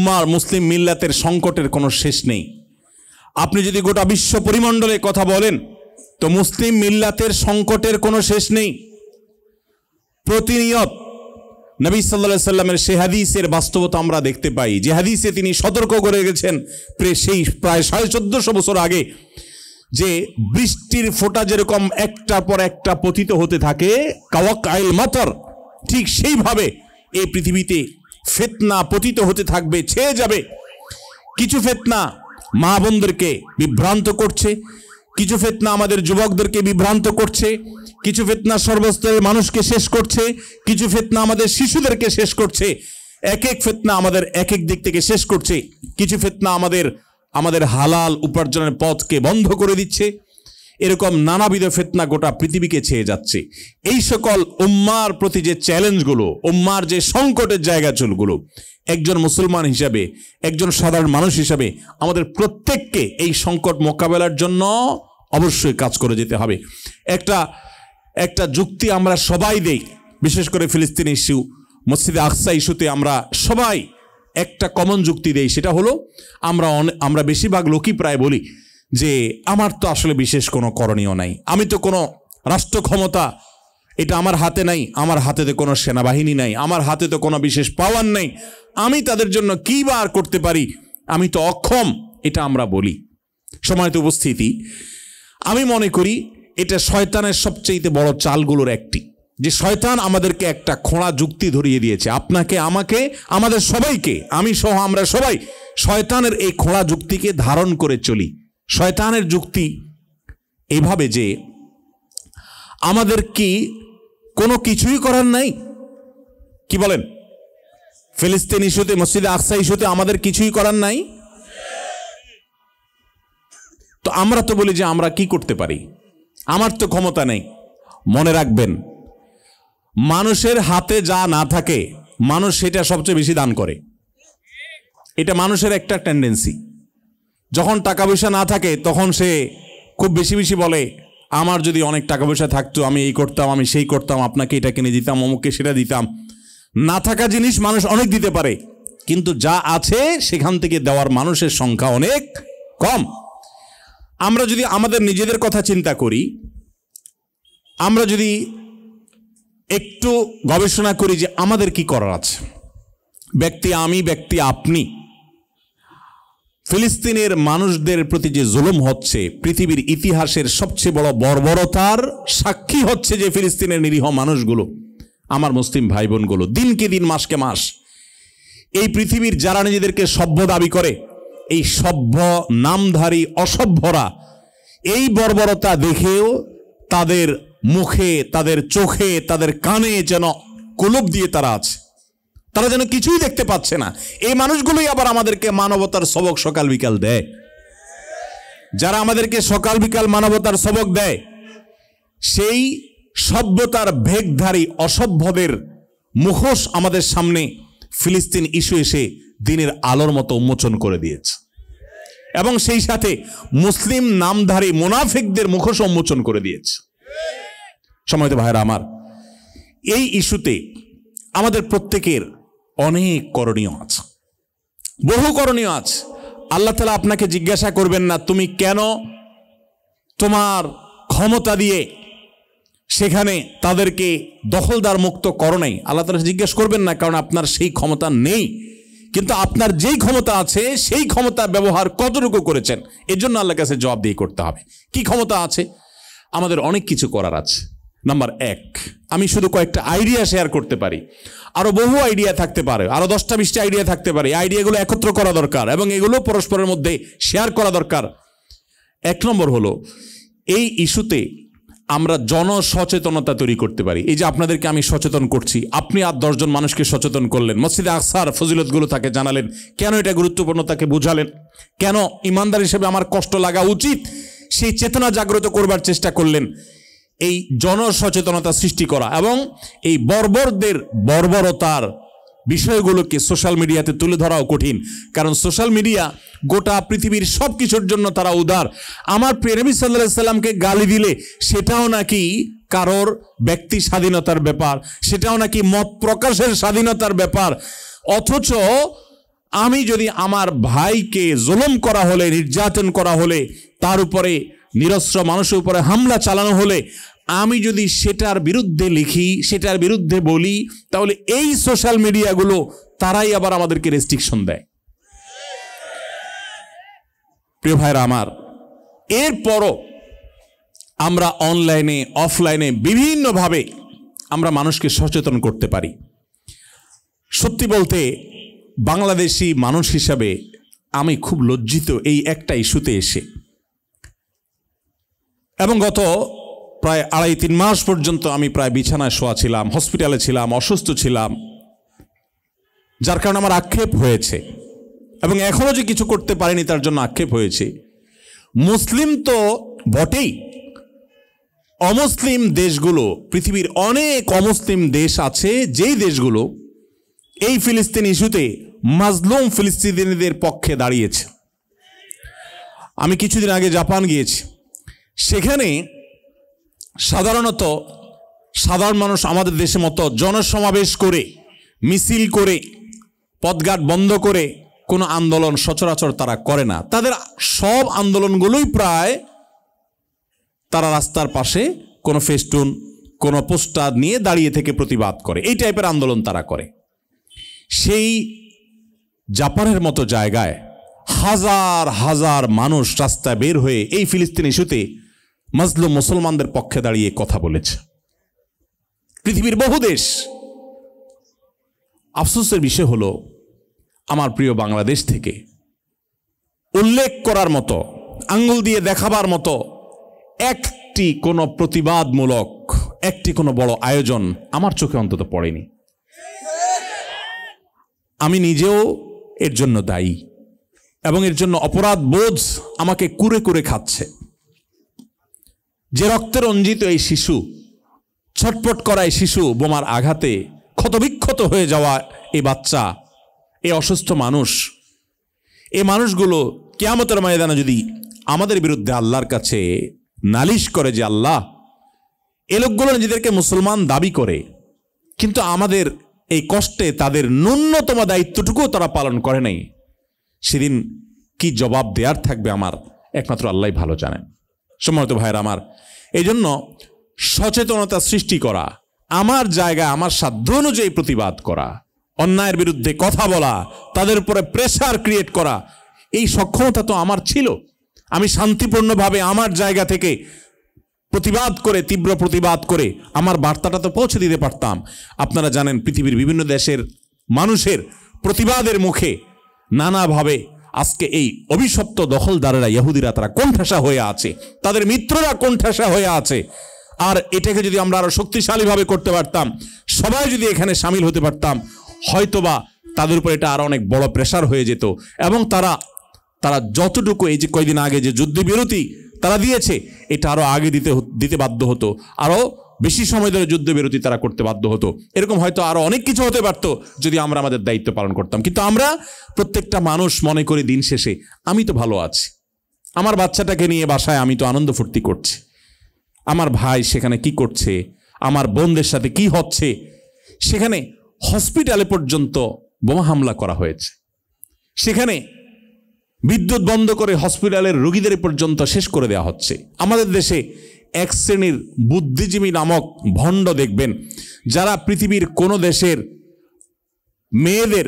উম্মার মুসলিম মিল্লাতের সংকটের কোনো শেষ নেই। আপনি যদি গোটা বিশ্ব পরিমণ্ডলে কথা বলেন তো মুসলিম মিল্লাতের সংকটের কোনো শেষ নেই। প্রতিনিয়ত নবী সাল্লাল্লাহু আলাইহি সাল্লামের সেই হাদিসের বাস্তবতা আমরা দেখতে পাই, যে হাদিসে তিনি সতর্ক করে গেছেন প্রায় 1450 বছর আগে, যে বৃষ্টির ফোঁটা যেরকম একটার পর একটা পতিত হতে থাকে কাওয়াক্কাইল মাতর, ঠিক সেইভাবে এই পৃথিবীতে ফিতনা পতিত হতে থাকবে, ছেয়ে যাবে। কিছু ফিতনা মা বোনদেরকে বিভ্রান্ত করছে, কিছু ফিতনা আমাদের যুবকদেরকে বিভ্রান্ত করছে, কিছু ফিতনা সর্বস্তরের মানুষকে শেষ করছে, কিছু ফিতনা আমাদের শিশুদেরকে শেষ করছে, এক এক ফিতনা আমাদের এক এক দিক থেকে শেষ করছে। কিছু ফিতনা আমাদের হালাল উপার্জনের পথকে বন্ধ করে দিচ্ছে। এরকম নানাবিধ ফিতনা গোটা পৃথিবীকে ছেয়ে যাচ্ছে। এই সকল উম্মার প্রতি যে চ্যালেঞ্জগুলো, উম্মার যে সংকটের জায়গাগুলো, একজন মুসলমান হিসাবে, একজন সাধারণ মানুষ হিসাবে আমাদের প্রত্যেককে এই সংকট মোকাবেলার জন্য অবশ্যই কাজ করে যেতে হবে। একটা যুক্তি আমরা সবাই দেই, বিশেষ করে ফিলিস্তিন ইস্যু, মসজিদে আকসা ইস্যুতে আমরা সবাই একটা কমন যুক্তি দেই, সেটা হলো আমরা বেশিরভাগ লোকই প্রায় বলি যে আমার তো আসলে বিশেষ কোনো করণীয় নাই, আমি তো কোনো রাষ্ট্র ক্ষমতা এটা আমার হাতে নাই, আমার হাতে তো কোনো সেনাবাহিনী নাই, আমার হাতে তো কোনো বিশেষ পাওয়ার নেই, আমি তাদের জন্য কী বা আর করতে পারি, আমি তো অক্ষম, এটা আমরা বলি। সম্মানিত উপস্থিতি, আমি মনে করি এটা শয়তানের সবচেয়ে বড় চালগুলোর একটি, যে শয়তান আমাদেরকে একটা খোঁড়া যুক্তি ধরিয়ে দিয়েছে, আপনাকে, আমাকে, আমাদের সবাইকে, আমি সহ আমরা সবাই শয়তানের এই খোঁড়া যুক্তিকে ধারণ করে চলি। শয়তানের যুক্তি এইভাবে যে আমাদের কি কোনো কিছুই করার নাই, কি বলেন? ফিলিস্তিন ইস্যুতে, মসজিদে আকসা ইস্যুতে আমাদের কিছুই করার নাই। তো আমরা তো বলি যে আমরা কি করতে পারি, আমার তো ক্ষমতা নেই। মনে রাখবেন, মানুষের হাতে যা না থাকে মানুষ সেটা সবচেয়ে বেশি দান করে। এটা মানুষের একটা টেন্ডেন্সি। যখন টাকা পয়সা না থাকে তখন সে খুব বেশি বেশি বলে, আমার যদি অনেক টাকা পয়সা থাকতো আমি এই করতাম, আমি সেই করতাম, আপনাকে এটা কিনে দিতাম, অমুককে সেটা দিতাম। না থাকা জিনিস মানুষ অনেক দিতে পারে, কিন্তু যা আছে সেখান থেকে দেওয়ার মানুষের সংখ্যা অনেক কম। আমরা যদি আমাদের নিজেদের কথা চিন্তা করি, আমরা যদি একটু গবেষণা করি যে আমাদের কি করার আছে, ব্যক্তি আমি, ব্যক্তি আপনি, ফিলিস্তিনের মানুষদের প্রতি যে জুলুম হচ্ছে, পৃথিবীর ইতিহাসের সবচেয়ে বড় বর্বরতার সাক্ষী হচ্ছে যে ফিলিস্তিনের নিরীহ মানুষগুলো, আমার মুসলিম ভাই বোনগুলো, দিনকে দিন মাসকে মাস এই পৃথিবীর যারা নিজেদেরকে সভ্য দাবি করে, এই সভ্য নামধারী অসভ্যরা এই বর্বরতা দেখেও তাদের মুখে, তাদের চোখে, তাদের কানে যেন কুলুপ দিয়ে তারা আছে, তারা যেন কিছুই দেখতে পাচ্ছে না। এই মানুষগুলোই আবার আমাদেরকে মানবতার সবক সকাল বিকাল দেয়। যারা আমাদেরকে সকাল বিকাল মানবতার সবক দেয়, সেই সভ্যতার ভেগধারী অসভ্যদের মুখোশ আমাদের সামনে ফিলিস্তিন ইস্যু এসে দিনের আলোর মতো উন্মোচন করে দিয়েছে, এবং সেই সাথে মুসলিম নামধারী মুনাফিকদের মুখোশ উন্মোচন করে দিয়েছে। সম্মানিত ভাইরা আমার, এই ইস্যুতে আমাদের প্রত্যেকের অনেক করণীয় আছে, বহু করণীয় আছে। আল্লাহ তাআলা আপনাকে জিজ্ঞাসা করবেন না তুমি কেন তোমার ক্ষমতা দিয়ে সেখানে তাদেরকে দখলদার মুক্ত করো নাই। আল্লাহ তাআলা জিজ্ঞেস করবেন না, কারণ আপনার সেই ক্ষমতা নেই। কিন্তু আপনার যেই ক্ষমতা আছে সেই ক্ষমতা ব্যবহার কতটুকু করেছেন, এর জন্য আল্লাহর কাছে জবাব দিয়ে করতে হবে। কি ক্ষমতা আছে? আমাদের অনেক কিছু করার আছে। নাম্বার 1, আমি শুধু কয়েকটা আইডিয়া শেয়ার করতে পারি, আরো বহু আইডিয়া থাকতে পারে, আরো 10টা-20টা আইডিয়া থাকতে পারে। আইডিয়াগুলো একত্র করা দরকার এবং এগুলো পরস্পরের মধ্যে শেয়ার করা দরকার। 1 নম্বর হলো, এই ইস্যুতে আমরা জনসচেতনতা তৈরি করতে পারি। এই যে আপনাদেরকে আমি সচেতন করছি, আপনি আর 10 জন মানুষকে সচেতন করলেন, মসজিদে আকসার ফজিলতগুলো তাকে জানালেন, কেন এটা গুরুত্বপূর্ণ তাকে বুঝালেন, কেন ইমানদার হিসেবে আমার কষ্ট লাগা উচিত, সেই চেতনা জাগ্রত করবার চেষ্টা করলেন। এই জনসচেতনতা সৃষ্টি করা এবং এই বর্বরদের বর্বরতার বিষয়গুলোকে সোশ্যাল মিডিয়াতে তুলে ধরাও কঠিন, কারণ সোশ্যাল মিডিয়া গোটা পৃথিবীর সব কিছুর জন্য তারা উদার। আমার প্রিয় নবী সাল্লাল্লাহু আলাইহি সাল্লামকে গালি দিলে সেটাও নাকি কারোর ব্যক্তি স্বাধীনতার ব্যাপার, সেটাও নাকি মত প্রকাশের স্বাধীনতার ব্যাপার, অথচ আমি যদি আমার ভাইকে জুলুম করা হলে, নির্যাতন করা হলে, তার উপরে নিরস্ত্র মানুষের উপরে হামলা চালানো হলে আমি যদি সেটার বিরুদ্ধে লিখি, সেটার বিরুদ্ধে বলি, তাহলে এই সোশ্যাল মিডিয়াগুলো তারাই আবার আমাদেরকে রেস্ট্রিকশন দেয়। প্রিয় ভাইরা আমার, এরপরও আমরা অনলাইনে অফলাইনে বিভিন্নভাবে আমরা মানুষকে সচেতন করতে পারি। সত্যি বলতে বাংলাদেশি মানুষ হিসাবে আমি খুব লজ্জিত এই একটা ইস্যুতে এসে, এবং গত প্রায় 2.5-3 মাস পর্যন্ত আমি প্রায় বিছানায় শোয়া ছিলাম, হসপিটালে ছিলাম, অসুস্থ ছিলাম, যার কারণে আমার আক্ষেপ হয়েছে, এবং এখনো যে কিছু করতে পারিনি তার জন্য আক্ষেপ হয়েছে। মুসলিম তো বটেই, অমুসলিম দেশগুলো, পৃথিবীর অনেক অমুসলিম দেশ আছে যেই দেশগুলো এই ফিলিস্তিন ইস্যুতে মাজলুম ফিলিস্তিনিদের পক্ষে দাঁড়িয়েছে। আমি কিছুদিন আগে জাপান গিয়েছি, সেখানে সাধারণত সাধারণ মানুষ আমাদের দেশের মতো জনসমাবেশ করে, মিছিল করে, পথঘাট বন্ধ করে কোনো আন্দোলন সচরাচর তারা করে না। তাদের সব আন্দোলনগুলোই প্রায় তারা রাস্তার পাশে কোনো ফেস্টুন, কোনো পোস্টার নিয়ে দাঁড়িয়ে থেকে প্রতিবাদ করে, এই টাইপের আন্দোলন তারা করে। সেই জাপানের মতো জায়গায় হাজার হাজার মানুষ রাস্তায় বের হয়ে এই ফিলিস্তিন ইস্যুতে মাজলুম মুসলমানদের পক্ষে দাঁড়িয়ে কথা বলেছে। পৃথিবীর বহু দেশ। আফসোসের বিষয় হলো আমার প্রিয় বাংলাদেশ থেকে উল্লেখ করার মতো, আঙ্গুল দিয়ে দেখাবার মতো একটি কোনো প্রতিবাদমূলক, একটি কোনো বড় আয়োজন আমার চোখে অন্তত পড়েনি। আমি নিজেও এর জন্য দায়ী, এবং এর জন্য অপরাধ বোধ আমাকে কুরে কুরে খাচ্ছে। যে রক্তে রঞ্জিত এই শিশু, ছটপট করা এই শিশু, বোমার আঘাতে ক্ষতবিক্ষত হয়ে যাওয়া এই বাচ্চা, এই অসুস্থ মানুষ, এই মানুষগুলো কিয়ামতের ময়দানে যদি আমাদের বিরুদ্ধে আল্লাহর কাছে নালিশ করে যে আল্লাহ, এ লোকগুলো নিজেদেরকে মুসলমান দাবি করে, কিন্তু আমাদের এই কষ্টে তাদের ন্যূনতম দায়িত্বটুকুও তারা পালন করে নাই, সেদিন কি জবাব দেওয়ার থাকবে আমার একমাত্র আল্লাহই ভালো জানেন। সম্মানিত ভাইয়েরা আমার, এই জন্য সচেতনতা সৃষ্টি করা, আমার জায়গায় আমার সাধ্য অনুযায়ী প্রতিবাদ করা, অন্যায়ের বিরুদ্ধে কথা বলা, তাদের উপরে প্রেসার ক্রিয়েট করা, এই সক্ষমতা তো আমার ছিল। আমি শান্তিপূর্ণভাবে আমার জায়গা থেকে প্রতিবাদ করে, তীব্র প্রতিবাদ করে আমার বার্তাটা তো পৌঁছে দিতে পারতাম। আপনারা জানেন পৃথিবীর বিভিন্ন দেশের মানুষের প্রতিবাদের মুখে নানাভাবে আজকে এই অভিশপ্ত দখলদারেরা, ইহুদিরা, তারা কোণঠাসা হয়ে আছে, তাদের মিত্ররা কোণঠাসা হয়ে আছে। আর এটাকে যদি আমরা আরো শক্তিশালীভাবে করতে পারতাম, সবাই যদি এখানে সামিল হতে পারতাম, হয়তোবা তাদের উপর এটা আরো অনেক বড় প্রেসার হয়ে যেত, এবং তারা যতটুকু এই যে কয়েকদিন আগে যে যুদ্ধবিরতি তারা দিয়েছে, এটা আরো আগে দিতে বাধ্য হতো, আরো বেশি সময় ধরে যুদ্ধবিরতি তারা করতে বাধ্য হতো। এরকম হয়তো আরো অনেক কিছু হতে পারত যদি আমরা আমাদের দায়িত্ব পালন করতাম। কিন্তু আমরা প্রত্যেকটা মানুষ মনে করি দিন শেষে আমি তো ভালো আছি, আমার বাচ্চাটাকে নিয়ে বাসায় আমি তো আনন্দ ফুর্তি করছি, আমার ভাই সেখানে কি করছে, আমার বোনদের সাথে কি হচ্ছে। সেখানে হসপিটালে পর্যন্ত বোমা হামলা করা হয়েছে, সেখানে বিদ্যুৎ বন্ধ করে হসপিটালের রোগীদের পর্যন্ত শেষ করে দেওয়া হচ্ছে। আমাদের দেশে এক শ্রেণীর বুদ্ধিজীবী নামক ভণ্ড দেখবেন, যারা পৃথিবীর কোনো দেশের মেয়েদের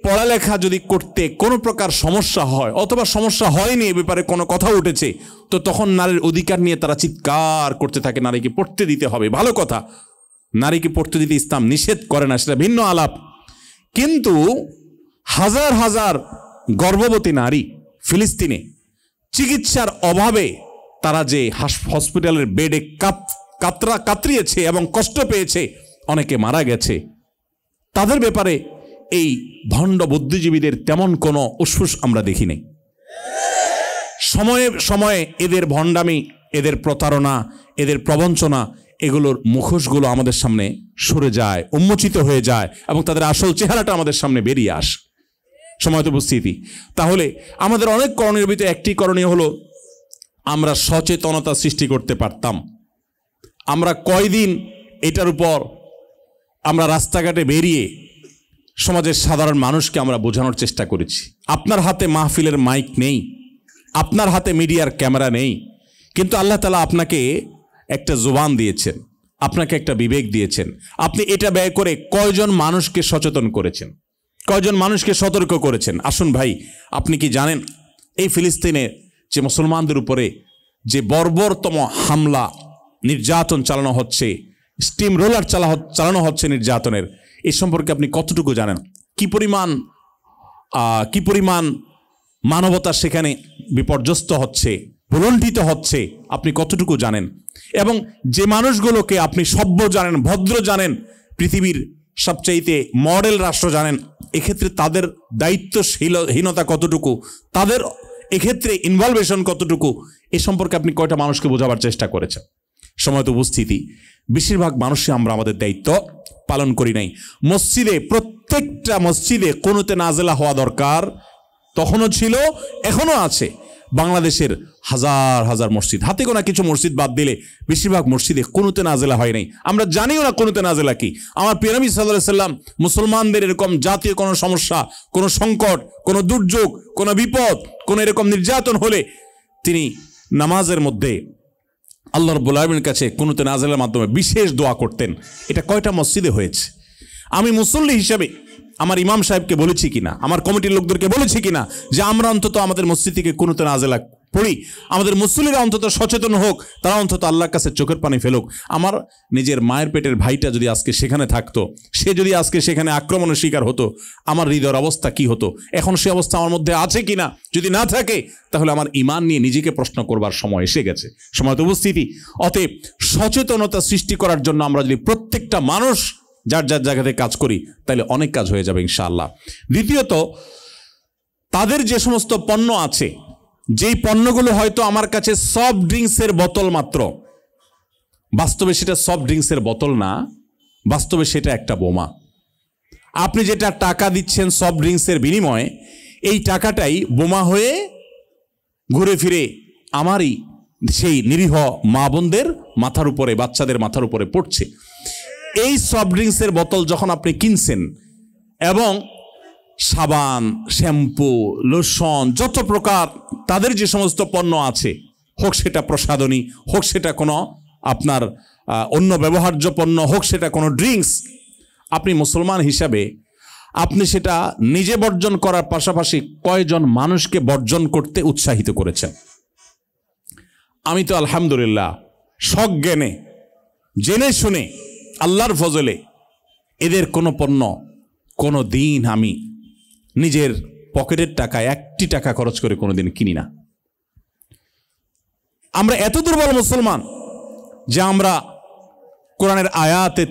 পড়ালেখা যদি করতে কোনো প্রকার সমস্যা হয়, অথবা সমস্যা হয়নি, এ ব্যাপারে কোনো কথা উঠেছে, তো তখন নারীর অধিকার নিয়ে তারা চিৎকার করতে থাকে, নারীকে পড়তে দিতে হবে। ভালো কথা, নারীকে পড়তে দিতে ইসলাম নিষেধ করে না, সেটা ভিন্ন আলাপ। কিন্তু হাজার হাজার গর্ভবতী নারী ফিলিস্তিনে চিকিৎসার অভাবে তারা যে হসপিটালের বেডে কাতরিয়েছে এবং কষ্ট পেয়েছে, অনেকে মারা গেছে, তাদের ব্যাপারে এই ভণ্ড বুদ্ধিজীবীদের তেমন কোনো উসফুস আমরা দেখি নাই। সময়ে সময়ে এদের ভণ্ডামি, এদের প্রতারণা, এদের প্রবঞ্চনা, এগুলোর মুখোশগুলো আমাদের সামনে সরে যায়, উন্মোচিত হয়ে যায়, এবং তাদের আসল চেহারাটা আমাদের সামনে বেরিয়ে আসে। সময়ত উপস্থিতি। তাহলে আমাদের অনেক করণীয় ভিতরে একটি করণীয় হলো আমরা সচেতনতা সৃষ্টি করতে পারতাম। আমরা কয়দিন এটার উপর আমরা রাস্তাঘাটে বেরিয়ে সমাজের সাধারণ মানুষকে আমরা বোঝানোর চেষ্টা করেছি। আপনার হাতে মাহফিলের মাইক নেই, আপনার হাতে মিডিয়ার ক্যামেরা নেই, কিন্তু আল্লাহ তাআলা আপনাকে একটা জুবান দিয়েছেন, আপনাকে একটা বিবেক দিয়েছেন। আপনি এটা ব্যয় করে কয়জন মানুষকে সচেতন করেছেন, কয়জন মানুষকে সতর্ক করেছেন? আসুন ভাই, আপনি কি জানেন এই ফিলিস্তিনে যে মুসলমানদের উপরে যে বর্বরতম হামলা নির্যাতন চালানো হচ্ছে, স্টিম রোলার চালানো হচ্ছে নির্যাতনের, এই সম্পর্কে আপনি কতটুকু জানেন? কি পরিমাণ মানবতা সেখানে বিপর্যস্ত হচ্ছে, ভুলণ্ঠিত হচ্ছে, আপনি কতটুকু জানেন? এবং যে মানুষগুলোকে আপনি সভ্য জানেন, ভদ্র জানেন, পৃথিবীর সবচাইতে মডেল রাষ্ট্র জানেন, এক্ষেত্রে তাদের দায়িত্বহীনতা কতটুকু, তাদের এক্ষেত্রে ইনভলভেশন কতটুকু, এ সম্পর্কে আপনি কয়টা মানুষকে বোঝাবার চেষ্টা করেছেন? সময়ত উপস্থিতি, বেশিরভাগ মানুষই আমরা আমাদের দায়িত্ব পালন করি নাই। মসজিদে, প্রত্যেকটা মসজিদে কুনুতে নাজেলা হওয়া দরকার, তখনও ছিল, এখনো আছে। বাংলাদেশের হাজার হাজার মসজিদ, হাতে গোনা কিছু মসজিদ বাদ দিলে বেশিরভাগ মসজিদে কুনুতে নাজেলা হয় নাই। আমরা জানিও না কুনুতে নাজেলা কি। আমার প্রিয় নবী সাল্লাল্লাহু আলাইহি সাল্লাম মুসলমানদের এরকম জাতীয় কোনো সমস্যা, কোনো সংকট, কোনো দুর্যোগ, কোনো বিপদ, কোনো এরকম নির্যাতন হলে তিনি নামাজের মধ্যে আল্লাহ রাব্বুল আলামিনের কাছে কুনুতে নাজেলার মাধ্যমে বিশেষ দোয়া করতেন। এটা কয়টা মসজিদে হয়েছে? আমি মুসল্লি হিসাবে আমার ইমাম সাহেবকে বলেছি কিনা, আমার কমিটির লোকদেরকে বলেছি কিনা যে আমরা অন্তত আমাদের মসজিদ থেকে কুনুতে নাজেলা পড়ি, আমাদের মুসল্লিরা অন্তত সচেতন হোক, তারা অন্তত আল্লাহর কাছে চোখের পানি ফেলুক। আমার নিজের মায়ের পেটের ভাইটা যদি আজকে সেখানে থাকতো, সে যদি আজকে সেখানে আক্রমণের শিকার হতো, আমার হৃদয়ের অবস্থা কি হতো? এখন সে অবস্থা আমার মধ্যে আছে কিনা? যদি না থাকে, তাহলে আমার ঈমান নিয়ে নিজেকে প্রশ্ন করবার সময় এসে গেছে। সময় তো উপস্থিতি। অতএব সচেতনতা সৃষ্টি করার জন্য আমরা যদি প্রত্যেকটা মানুষ যার যার জায়গাতে কাজ করি, তাহলে অনেক কাজ হয়ে যাবে ইনশাআল্লাহ। দ্বিতীয়ত, তাদের যে সমস্ত পণ্য আছে, যেই পণ্যগুলো হয়তো আমার কাছে সফট ড্রিঙ্কসের বোতল মাত্র, বাস্তবে সেটা সফট ড্রিঙ্কসের বোতল না, বাস্তবে সেটা একটা বোমা। আপনি যেটা টাকা দিচ্ছেন সফট ড্রিঙ্কসের বিনিময়ে, এই টাকাটাই বোমা হয়ে ঘুরে ফিরে আমারই সেই নিরীহ মা বোনদের মাথার উপরে, বাচ্চাদের মাথার উপরে পড়ছে। এই সফট ড্রিঙ্কসের বোতল যখন আপনি কিনছেন, এবং সাবান, শ্যাম্পু, লোশন, যত প্রকার তাদের যে সমস্ত পণ্য আছে, হোক সেটা প্রসাধনী, হোক সেটা কোনো আপনার অন্য ব্যবহার্য পণ্য, হোক সেটা কোনো ড্রিঙ্কস, আপনি মুসলমান হিসাবে আপনি সেটা নিজে বর্জন করার পাশাপাশি কয়জন মানুষকে বর্জন করতে উৎসাহিত করেছেন? আমি তো আলহামদুলিল্লাহ সজ্ঞানে, জেনে শুনে, আল্লাহর ফজলে এদের কোনো পণ্য কোনো দিন আমি নিজের পকেটের টাকায় একটি টাকা খরচ করে কোনোদিন কিনি না। আমরা এত দুর্বল মুসলমান যে আমরা কোরআনের আয়াতে